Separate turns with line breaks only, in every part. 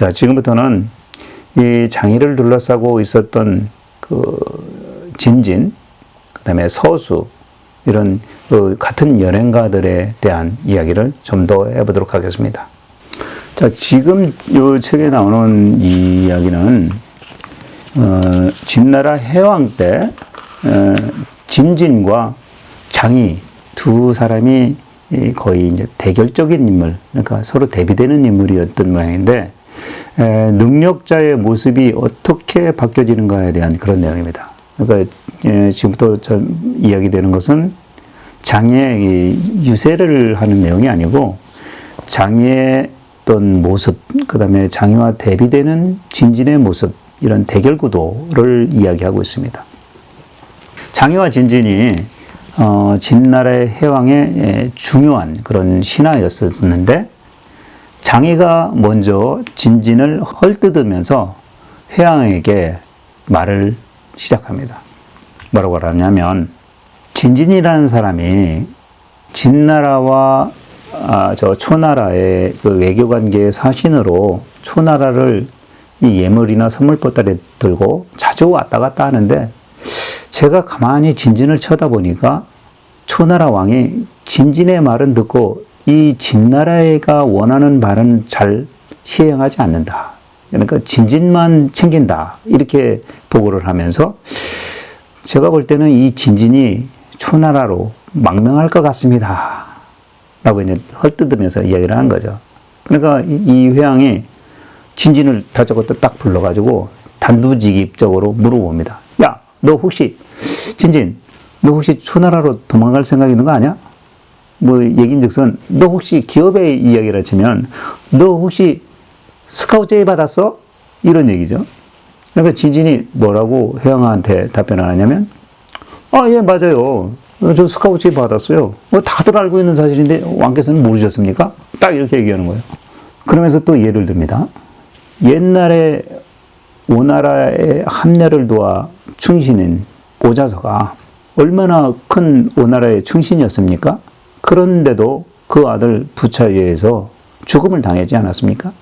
자, 지금부터는 이 장의를 둘러싸고 있었던 그 진진, 그 다음에 서수, 이런 같은 연행가들에 대한 이야기를 좀 더 해보도록 하겠습니다. 자, 지금 이 책에 나오는 이 이야기는 진나라 해왕 때 진진과 장의 두 사람이 거의 이제 대결적인 인물, 그러니까 서로 대비되는 인물이었던 모양인데, 능력자의 모습이 어떻게 바뀌어지는가에 대한 그런 내용입니다. 그러니까 지금부터 이야기되는 것은 장의의 유세를 하는 내용이 아니고 장의의 어떤 모습, 그 다음에 장의와 대비되는 진진의 모습, 이런 대결 구도를 이야기하고 있습니다. 장의와 진진이 진나라의 해왕의 중요한 그런 신하였었는데, 장의가 먼저 진진을 헐뜯으면서 해왕에게 말을 시작합니다. 뭐라고 하냐면, 진진이라는 사람이 진나라와 저 초나라의 그 외교관계의 사신으로 초나라를 이 예물이나 선물 보따리 들고 자주 왔다 갔다 하는데, 제가 가만히 진진을 쳐다보니까 초나라 왕이 진진의 말은 듣고 이 진나라가 원하는 말은 잘 시행하지 않는다. 그러니까 진진만 챙긴다. 이렇게 보고를 하면서, 제가 볼 때는 이 진진이 초나라로 망명할 것 같습니다. 라고 이제 헐뜯으면서 이야기를 한 거죠. 그러니까 이 회왕이 진진을 다짜고짜 딱 불러가지고 단도직입적으로 물어봅니다. 야, 너 혹시, 진진, 너 혹시 초나라로 도망갈 생각 있는 거 아니야? 뭐, 얘긴즉슨, 너 혹시 기업의 이야기를 치면, 너 혹시 스카우트 제의 받았어? 이런 얘기죠. 그러니까 진진이 뭐라고 회왕한테 답변을 하냐면, 아, 예, 맞아요. 저 스카우트 제의 받았어요. 다들 알고 있는 사실인데 왕께서는 모르셨습니까? 딱 이렇게 얘기하는 거예요. 그러면서 또 예를 듭니다. 옛날에 오나라의 합례를 도와 충신인 오자서가 얼마나 큰 오나라의 충신이었습니까? 그런데도 그 아들 부차에 죽음을 당하지 않았습니까?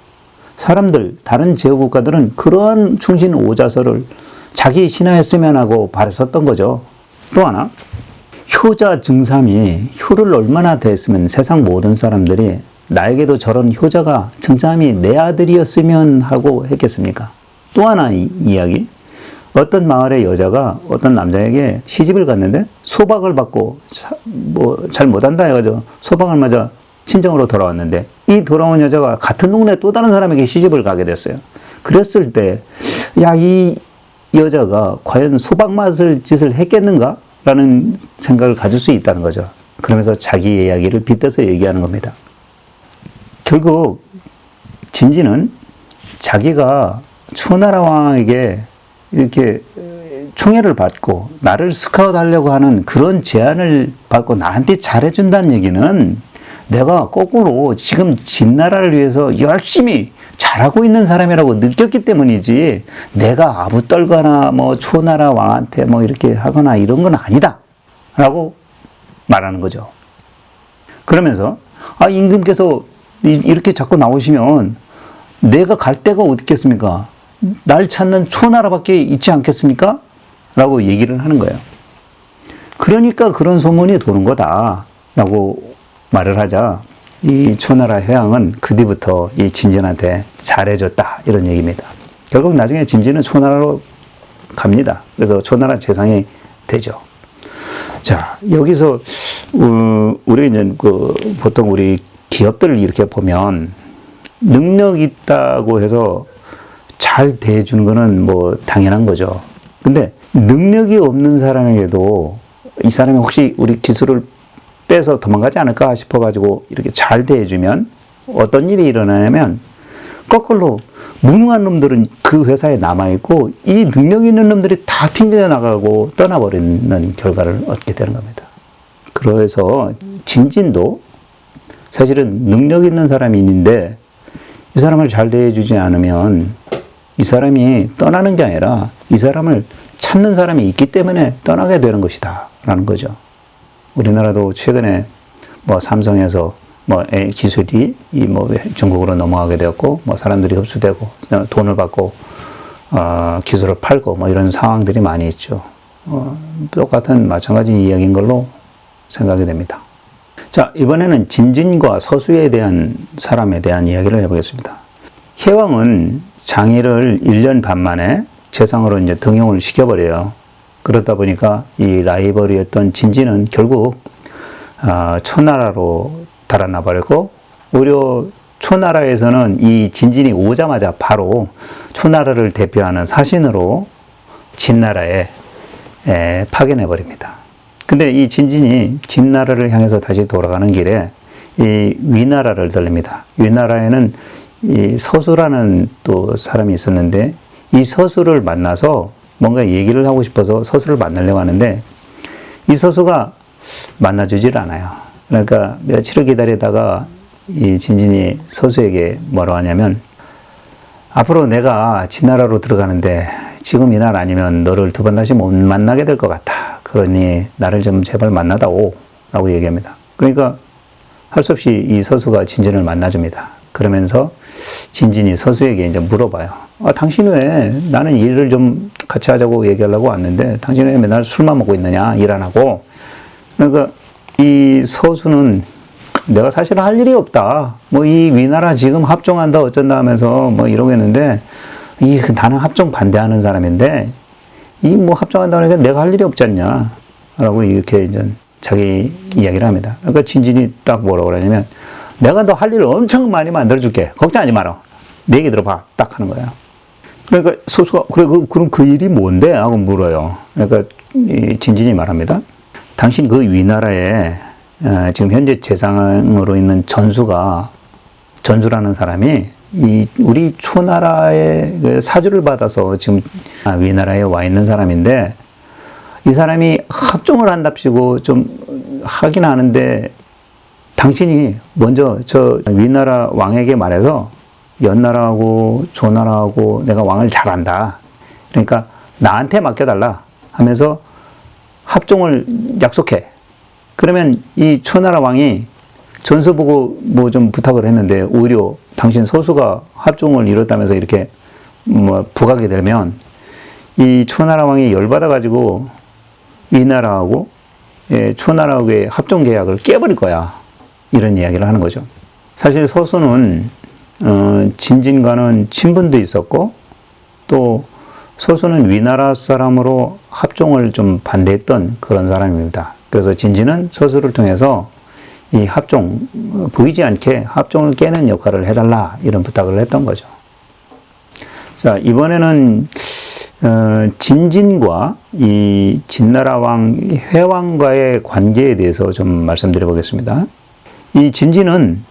사람들, 다른 제후국가들은 그러한 충신 오자서를 자기 신하였으면 하고 바랬었던 거죠. 또 하나, 효자 증삼이 효를 얼마나 대했으면 세상 모든 사람들이 나에게도 저런 효자가 증삼이 내 아들이었으면 하고 했겠습니까? 또 하나 이야기, 어떤 마을의 여자가 어떤 남자에게 시집을 갔는데 소박을 받고 잘 못한다 해가지고 소박을 맞아 친정으로 돌아왔는데, 이 돌아온 여자가 같은 동네 또 다른 사람에게 시집을 가게 됐어요. 그랬을 때, 야, 이 여자가 과연 소박 맞을 짓을 했겠는가? 라는 생각을 가질 수 있다는 거죠. 그러면서 자기 이야기를 빗대서 얘기하는 겁니다. 결국 진진은 자기가 초나라 왕에게 이렇게 총애를 받고 나를 스카우트 하려고 하는 그런 제안을 받고 나한테 잘해준다는 얘기는, 내가 거꾸로 지금 진나라를 위해서 열심히 잘하고 있는 사람이라고 느꼈기 때문이지, 내가 아부 떨거나 뭐 초나라 왕한테 뭐 이렇게 하거나 이런 건 아니다. 라고 말하는 거죠. 그러면서, 아, 임금께서 이렇게 자꾸 나오시면 내가 갈 데가 어디 있겠습니까? 날 찾는 초나라밖에 있지 않겠습니까? 라고 얘기를 하는 거예요. 그러니까 그런 소문이 도는 거다. 라고 말을 하자, 이 초나라 회왕은 그 뒤부터 이 진진한테 잘해줬다. 이런 얘기입니다. 결국 나중에 진진은 초나라로 갑니다. 그래서 초나라 재상이 되죠. 자, 여기서, 우리 이제 보통 우리 기업들을 이렇게 보면 능력 있다고 해서 잘 대해주는 거는 뭐 당연한 거죠. 근데 능력이 없는 사람에게도 이 사람이 혹시 우리 기술을 빼서 도망가지 않을까 싶어가지고 이렇게 잘 대해주면 어떤 일이 일어나냐면, 거꾸로 무능한 놈들은 그 회사에 남아있고 이 능력 있는 놈들이 다 튕겨나가고 떠나버리는 결과를 얻게 되는 겁니다. 그래서 진진도 사실은 능력 있는 사람이 있는데 이 사람을 잘 대해주지 않으면 이 사람이 떠나는 게 아니라 이 사람을 찾는 사람이 있기 때문에 떠나게 되는 것이다 라는 거죠. 우리나라도 최근에 뭐 삼성에서 뭐 기술이 중국으로 넘어가게 되었고, 뭐 사람들이 흡수되고 돈을 받고 기술을 팔고 뭐 이런 상황들이 많이 있죠. 똑같은 마찬가지 이야기인 걸로 생각이 됩니다. 자, 이번에는 진진과 서수에 대한 사람에 대한 이야기를 해보겠습니다. 혜왕은 장의를 1년 반 만에 재상으로 이제 등용을 시켜버려요. 그러다 보니까 이 라이벌이었던 진진은 결국 초나라로 달아나 버렸고, 오히려 초나라에서는 이 진진이 오자마자 바로 초나라를 대표하는 사신으로 진나라에 파견해 버립니다. 근데 이 진진이 진나라를 향해서 다시 돌아가는 길에 이 위나라를 들립니다. 위나라에는 이 서수라는 또 사람이 있었는데, 이 서수를 만나서 뭔가 얘기를 하고 싶어서 서수를 만나려고 하는데, 이 서수가 만나주질 않아요. 그러니까 며칠을 기다리다가 이 진진이 서수에게 뭐라고 하냐면, 앞으로 내가 진나라로 들어가는데 지금 이날 아니면 너를 두 번 다시 못 만나게 될 것 같아. 그러니 나를 좀 제발 만나다오 라고 얘기합니다. 그러니까 할 수 없이 이 서수가 진진을 만나줍니다. 그러면서 진진이 서수에게 이제 물어봐요. 당신 왜, 나는 일을 좀 같이 하자고 얘기하려고 왔는데 당신 왜 맨날 술만 먹고 있느냐, 일 안 하고. 그러니까 이 서수는 내가 사실 할 일이 없다. 뭐 이 위나라 지금 합종한다 어쩐다 하면서 뭐 이러고 있는데, 나는 합종 반대하는 사람인데 이 뭐 합종한다고 하니까 내가 할 일이 없지 않냐 라고 이렇게 이제 자기 이야기를 합니다. 그러니까 진진이 딱 뭐라고 그러냐면, 내가 너 할 일을 엄청 많이 만들어줄게. 걱정하지 마라. 내 얘기 들어봐. 딱 하는 거예요. 그러니까 소수가, 그래, 그럼 그 일이 뭔데? 하고 물어요. 그러니까 이 진진이 말합니다. 당신 그 위나라에 지금 현재 재상으로 있는 전수라는 사람이 우리 초나라의 사주를 받아서 지금 위나라에 와 있는 사람인데, 이 사람이 합종을 한답시고 좀 하긴 하는데, 당신이 먼저 저 위나라 왕에게 말해서 연나라하고 조나라하고 내가 왕을 잘한다. 그러니까 나한테 맡겨달라 하면서 합종을 약속해. 그러면 이 초나라 왕이 전수 보고 뭐 좀 부탁을 했는데, 오히려 당신 서수가 합종을 이뤘다면서 이렇게 뭐 부각이 되면 이 초나라 왕이 열받아가지고 위나라하고 초나라하고의 합종 계약을 깨버릴 거야. 이런 이야기를 하는 거죠. 사실 서수는 진진과는 친분도 있었고, 또 서수는 위나라 사람으로 합종을 좀 반대했던 그런 사람입니다. 그래서 진진은 서수를 통해서 이 합종, 보이지 않게 합종을 깨는 역할을 해달라, 이런 부탁을 했던 거죠. 자, 이번에는 진진과 이 진나라 왕 회왕과의 관계에 대해서 좀 말씀드려 보겠습니다. 이 진진은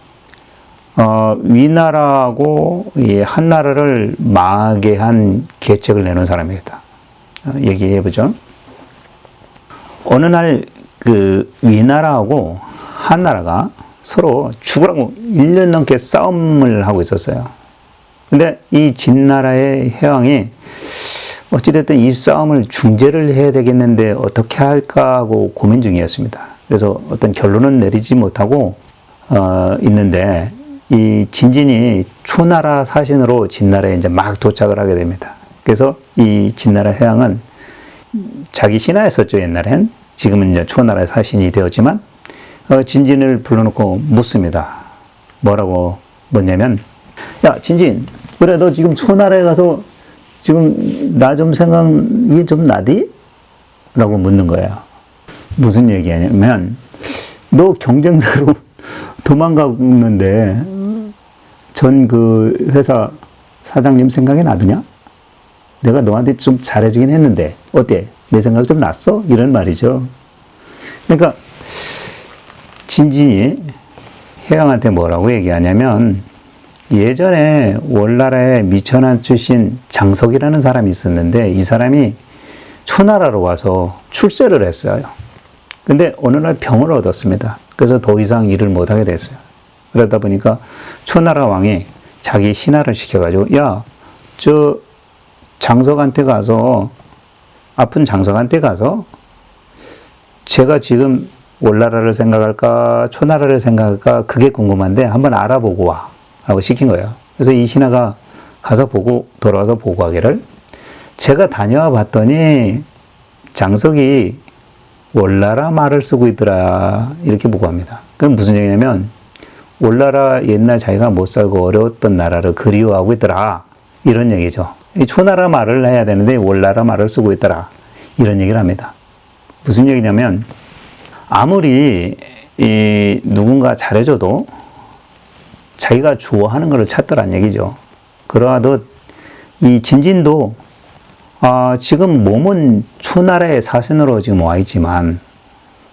위나라하고 이 한나라를 망하게 한 계책을 내놓은 사람입니다. 얘기해 보죠. 어느 날 그 위나라하고 한나라가 서로 죽으라고 1년 넘게 싸움을 하고 있었어요. 근데 이 진나라의 회왕이 어찌됐든 이 싸움을 중재를 해야 되겠는데 어떻게 할까 하고 고민 중이었습니다. 그래서 어떤 결론은 내리지 못하고 있는데, 이 진진이 초나라 사신으로 진나라에 이제 막 도착을 하게 됩니다. 그래서 이 진나라 회왕은 자기 신하였었죠, 옛날엔. 지금은 이제 초나라의 사신이 되었지만, 진진을 불러놓고 묻습니다. 뭐라고 묻냐면, 야, 진진, 그래, 너 지금 초나라에 가서 지금 나 좀 생각이 좀 나디? 라고 묻는 거예요. 무슨 얘기냐면, 너 경쟁사로 도망가는데 전 그 회사 사장님 생각이 나더냐? 내가 너한테 좀 잘해주긴 했는데 어때? 내 생각 좀 났어? 이런 말이죠. 그러니까 진진이 혜왕한테 뭐라고 얘기하냐면, 예전에 월나라의 미천한 출신 장석이라는 사람이 있었는데, 이 사람이 초나라로 와서 출세를 했어요. 근데 어느 날 병을 얻었습니다. 그래서 더 이상 일을 못하게 됐어요. 그러다 보니까 초나라 왕이 자기 신하를 시켜가지고, 야, 저 장석한테 가서, 아픈 장석한테 가서 제가 지금 올나라를 생각할까 초나라를 생각할까 그게 궁금한데 한번 알아보고 와 라고 시킨 거예요. 그래서 이 신하가 가서 보고 돌아와서 보고하기를 제가 다녀와 봤더니 장석이 올나라 말을 쓰고 있더라 이렇게 보고합니다. 그건 무슨 얘기냐면 올나라 옛날 자기가 못 살고 어려웠던 나라를 그리워하고 있더라 이런 얘기죠. 이 초나라 말을 해야 되는데 올나라 말을 쓰고 있더라 이런 얘기를 합니다. 무슨 얘기냐면 아무리 이 누군가 잘해줘도 자기가 좋아하는 것을 찾더란 얘기죠. 그러하듯 이 진진도 지금 몸은 초나라의 사신으로 지금 와 있지만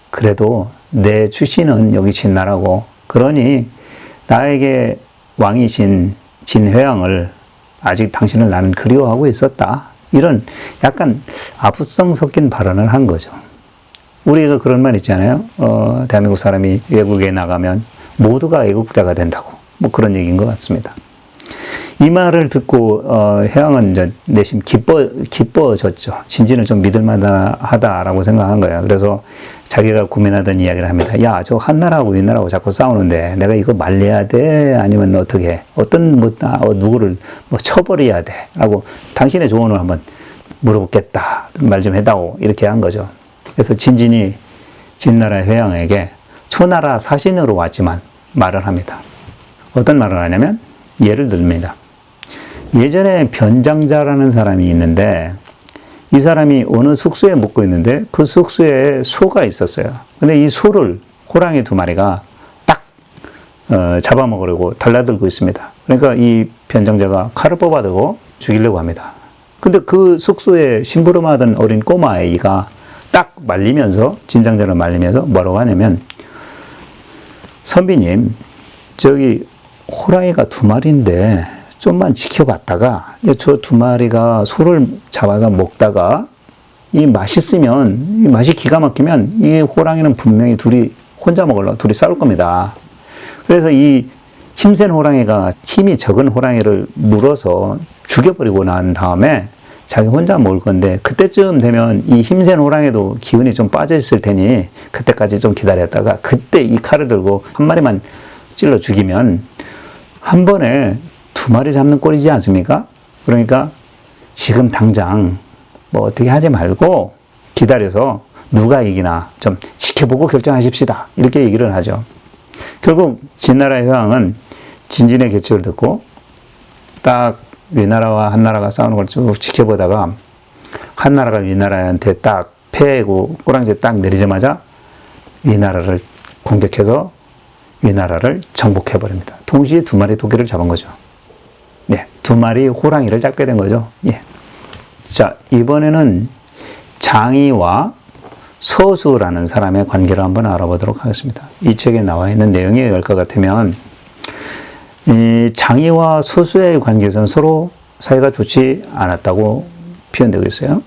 그래도 내 출신은 여기 진나라고 그러니 나에게 왕이신 진회왕을 아직 당신을 나는 그리워하고 있었다. 이런 약간 아부성 섞인 발언을 한 거죠. 우리가 그런 말 있잖아요. 대한민국 사람이 외국에 나가면 모두가 애국자가 된다고. 뭐 그런 얘기인 것 같습니다. 이 말을 듣고 회왕은 이제 내심 기뻐졌죠. 진진을 좀 믿을만하다라고 생각한 거예요. 그래서 자기가 고민하던 이야기를 합니다. 야, 저 한나라하고 위나라하고 자꾸 싸우는데 내가 이거 말려야 돼? 아니면 어떻게 해? 어떤 누구를 처벌해야 돼? 라고 당신의 조언을 한번 물어보겠다. 말 좀 해다오. 이렇게 한 거죠. 그래서 진진이 진나라 회왕에게 초나라 사신으로 왔지만 말을 합니다. 어떤 말을 하냐면 예를 듭니다. 예전에 변장자라는 사람이 있는데 이 사람이 어느 숙소에 묵고 있는데 그 숙소에 소가 있었어요. 근데 이 소를 호랑이 2마리가 딱 잡아먹으려고 달라들고 있습니다. 그러니까 이 변장자가 칼을 뽑아들고 죽이려고 합니다. 근데 그 숙소에 심부름하던 어린 꼬마아이가 딱 말리면서 진장자를 말리면서 뭐라고 하냐면 선비님 저기 호랑이가 2마리인데 좀만 지켜봤다가 저 2마리가 소를 잡아서 먹다가 이 맛있으면 이 맛이 기가 막히면 이 호랑이는 분명히 둘이 혼자 먹으려고 둘이 싸울 겁니다. 그래서 이 힘센 호랑이가 힘이 적은 호랑이를 물어서 죽여버리고 난 다음에 자기 혼자 먹을 건데 그때쯤 되면 이 힘센 호랑이도 기운이 좀 빠져 있을 테니 그때까지 좀 기다렸다가 그때 이 칼을 들고 한 마리만 찔러 죽이면 한 번에 2마리 잡는 꼴이지 않습니까? 그러니까 지금 당장 뭐 어떻게 하지 말고 기다려서 누가 이기나 좀 지켜보고 결정하십시다. 이렇게 얘기를 하죠. 결국 진나라의 회왕은 진진의 계책을 듣고 딱 위나라와 한나라가 싸우는 걸 쭉 지켜보다가 한나라가 위나라한테 딱 패고 꼬랑지에 딱 내리자마자 위나라를 공격해서 위나라를 정복해버립니다. 동시에 2마리 토끼를 잡은 거죠. 네, 2마리 호랑이를 잡게 된 거죠. 예. 자, 이번에는 장이와 서수라는 사람의 관계를 한번 알아보도록 하겠습니다. 이 책에 나와 있는 내용이 이럴 것 같으면 이 장이와 서수의 관계에서는 서로 사이가 좋지 않았다고 표현되고 있어요.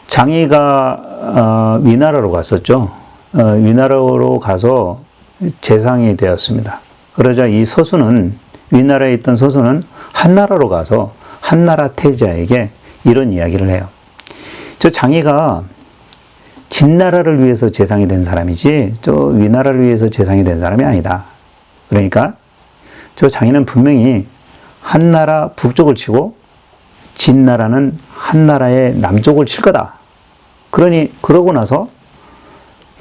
장이가 위나라로 갔었죠. 위나라로 가서 재상이 되었습니다. 그러자 이 서수는 위나라에 있던 서수는 한나라로 가서 한나라 태자에게 이런 이야기를 해요. 저 장이가 진나라를 위해서 재상이 된 사람이지 저 위나라를 위해서 재상이 된 사람이 아니다. 그러니까 저 장이는 분명히 한나라 북쪽을 치고 진나라는 한나라의 남쪽을 칠 거다. 그러고 나서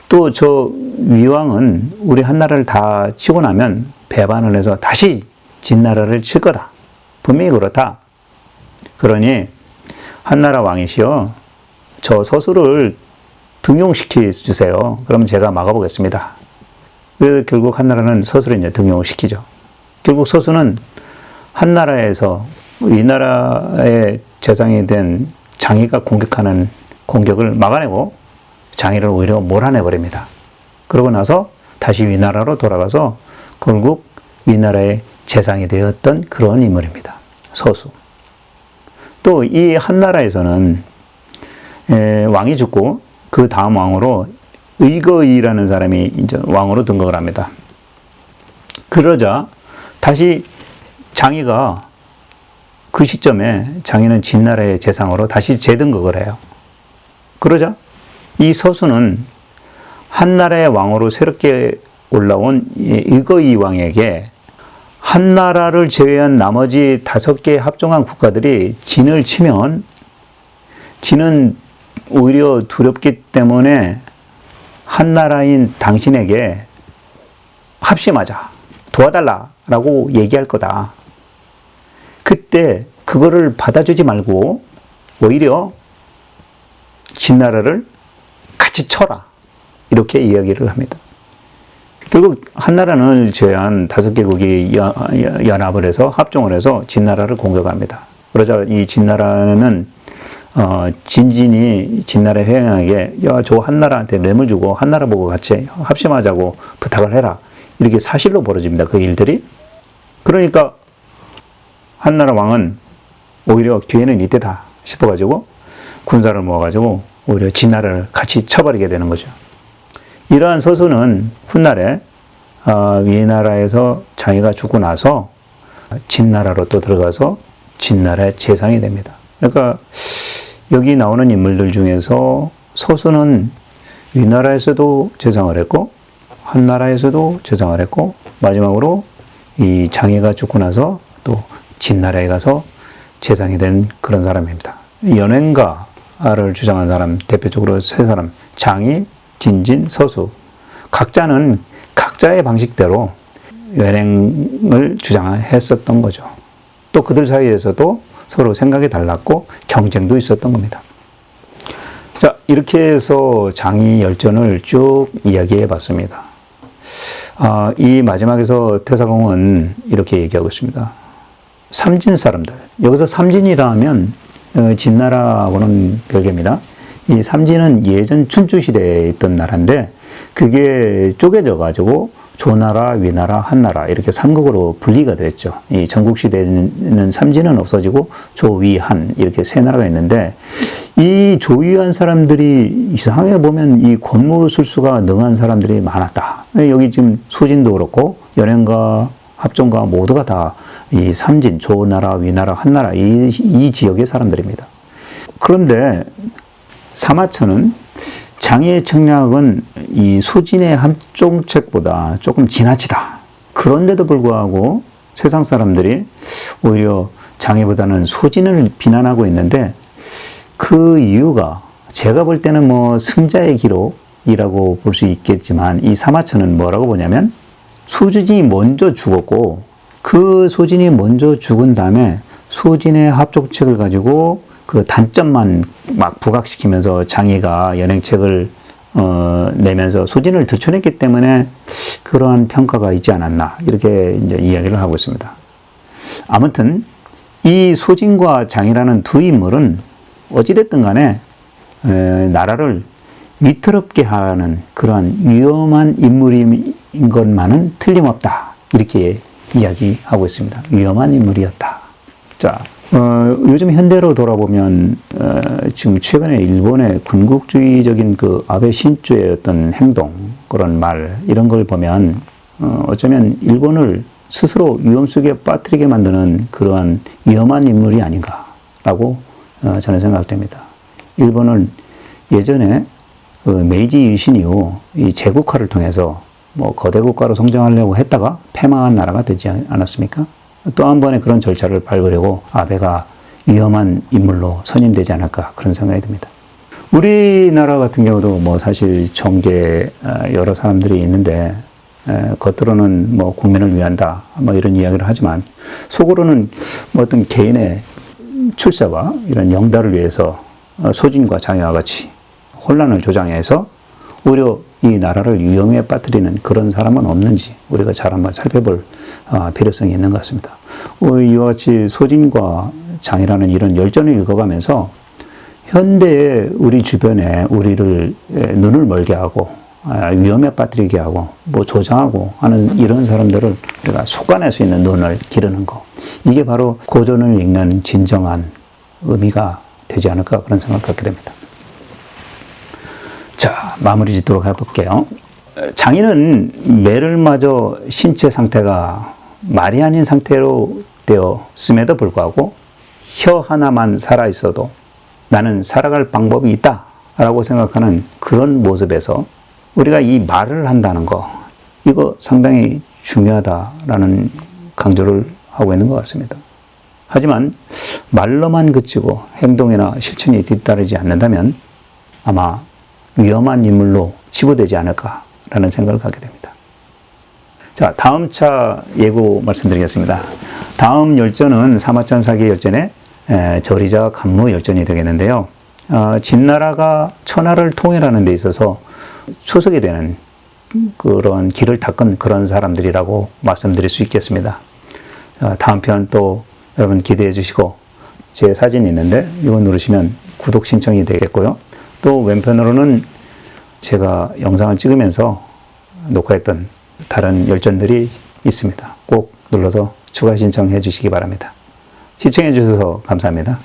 또 저 위왕은 우리 한나라를 다 치고 나면 배반을 해서 다시 진나라를 칠 거다. 분명히 그렇다. 그러니 한나라 왕이시여 저 서수를 등용시켜 주세요. 그러면 제가 막아보겠습니다. 그래서 결국 한나라는 서수를 이제 등용을 시키죠. 결국 서수는 한나라에서 위나라의 재상이 된 장이가 공격하는 공격을 막아내고 장이를 오히려 몰아내버립니다. 그러고 나서 다시 위나라로 돌아가서 결국 위나라의 재상이 되었던 그런 인물입니다. 서수. 또 이 한나라에서는 왕이 죽고 그 다음 왕으로 의거이라는 사람이 이제 왕으로 등극을 합니다. 그러자 다시 장이가 그 시점에 장이는 진나라의 재상으로 다시 재등극을 해요. 그러자 이 서수는 한나라의 왕으로 새롭게 올라온 이거이 왕에게 한나라를 제외한 나머지 5개 합종한 국가들이 진을 치면 진은 오히려 두렵기 때문에 한나라인 당신에게 합심하자, 도와달라라고 얘기할 거다. 그때 그거를 받아주지 말고 오히려 진나라를 같이 쳐라. 이렇게 이야기를 합니다. 결국 한나라를 제외한 5개국이 연합을 해서 합종을 해서 진나라를 공격합니다. 그러자 이 진나라는 진진이 진나라 회양에게 야, 저 한나라한테 뇌물 주고 한나라 보고 같이 합심하자고 부탁을 해라. 이렇게 사실로 벌어집니다. 그 일들이. 그러니까 한나라 왕은 오히려 기회는 이때다 싶어가지고 군사를 모아가지고 오히려 진나라를 같이 쳐버리게 되는 거죠. 이러한 서수는 훗날에 위나라에서 장이가 죽고 나서 진나라로 또 들어가서 진나라의 재상이 됩니다. 그러니까 여기 나오는 인물들 중에서 서수는 위나라에서도 재상을 했고 한나라에서도 재상을 했고 마지막으로 이 장이가 죽고 나서 또 진나라에 가서 재상이 된 그런 사람입니다. 연행가를 주장한 사람 대표적으로 3사람 장이, 진진, 서수 각자는 각자의 방식대로 연행을 주장했었던 거죠. 또 그들 사이에서도 서로 생각이 달랐고 경쟁도 있었던 겁니다. 자, 이렇게 해서 장이 열전을 쭉 이야기해 봤습니다. 이 마지막에서 태사공은 이렇게 얘기하고 있습니다. 삼진 사람들. 여기서 삼진이라 하면 진나라하고는 별개입니다. 이 삼진은 예전 춘추시대에 있던 나라인데 그게 쪼개져 가지고 조나라, 위나라, 한나라 이렇게 3국으로 분리가 됐죠. 이 전국시대에는 삼진은 없어지고 조, 위, 한 이렇게 3나라가 있는데 이 조위한 사람들이 이상하게 보면 이 권무술수가 능한 사람들이 많았다. 여기 지금 소진도 그렇고 연행가, 합종가 모두가 다 이 삼진, 조나라, 위나라, 한나라 이 지역의 사람들입니다. 그런데 사마천은 장의의 청략은 이 소진의 합종책보다 조금 지나치다. 그런데도 불구하고 세상 사람들이 오히려 장의보다는 소진을 비난하고 있는데 그 이유가 제가 볼 때는 뭐 승자의 기록이라고 볼 수 있겠지만 이 사마천은 뭐라고 보냐면 소진이 먼저 죽었고 그 소진이 먼저 죽은 다음에 소진의 합종책을 가지고 그 단점만 막 부각시키면서 장의가 연행책을 내면서 소진을 드러냈기 때문에 그러한 평가가 있지 않았나 이렇게 이제 이야기를 하고 있습니다. 아무튼 이 소진과 장의라는 두 인물은 어찌됐든 간에 나라를 위태롭게 하는 그러한 위험한 인물인 것만은 틀림없다 이렇게 이야기하고 있습니다. 위험한 인물이었다. 자, 요즘 현대로 돌아보면 지금 최근에 일본의 군국주의적인 그 아베 신조의 어떤 행동, 그런 말 이런 걸 보면 어쩌면 일본을 스스로 위험 속에 빠뜨리게 만드는 그러한 위험한 인물이 아닌가라고 저는 생각됩니다. 일본은 예전에 그 메이지 유신 이후 이 제국화를 통해서 뭐 거대 국가로 성장하려고 했다가 패망한 나라가 되지 않았습니까? 또 한 번의 그런 절차를 밟으려고 아베가 위험한 인물로 선임되지 않을까 그런 생각이 듭니다. 우리나라 같은 경우도 뭐 사실 정계 여러 사람들이 있는데 겉으로는 뭐 국민을 위한다 뭐 이런 이야기를 하지만 속으로는 뭐 어떤 개인의 출세와 이런 영달을 위해서 소진과 장애와 같이 혼란을 조장해서 오히려 이 나라를 위험에 빠뜨리는 그런 사람은 없는지 우리가 잘 한번 살펴볼 필요성이 있는 것 같습니다. 이와 같이 소진과 장애라는 이런 열전을 읽어가면서 현대의 우리 주변에 우리를 눈을 멀게 하고 위험에 빠뜨리게 하고 뭐 조장하고 하는 이런 사람들을 우리가 속아낼 수 있는 눈을 기르는 거, 이게 바로 고전을 읽는 진정한 의미가 되지 않을까 그런 생각을 갖게 됩니다. 자, 마무리 짓도록 해볼게요. 장인은 매를 맞아 신체 상태가 말이 아닌 상태로 되었음에도 불구하고 혀 하나만 살아있어도 나는 살아갈 방법이 있다 라고 생각하는 그런 모습에서 우리가 이 말을 한다는 거, 이거 상당히 중요하다라는 강조를 하고 있는 것 같습니다. 하지만 말로만 그치고 행동이나 실천이 뒤따르지 않는다면 아마 위험한 인물로 치부되지 않을까라는 생각을 갖게 됩니다. 자, 다음 차 예고 말씀드리겠습니다. 다음 열전은 사마천 사기 열전의 저리자 간무 열전이 되겠는데요. 진나라가 천하를 통일하는 데 있어서 초석이 되는 그런 길을 닦은 그런 사람들이라고 말씀드릴 수 있겠습니다. 다음 편 또 여러분 기대해 주시고, 제 사진이 있는데 이거 누르시면 구독 신청이 되겠고요. 또 왼편으로는 제가 영상을 찍으면서 녹화했던 다른 열전들이 있습니다. 꼭 눌러서 추가 신청해 주시기 바랍니다. 시청해 주셔서 감사합니다.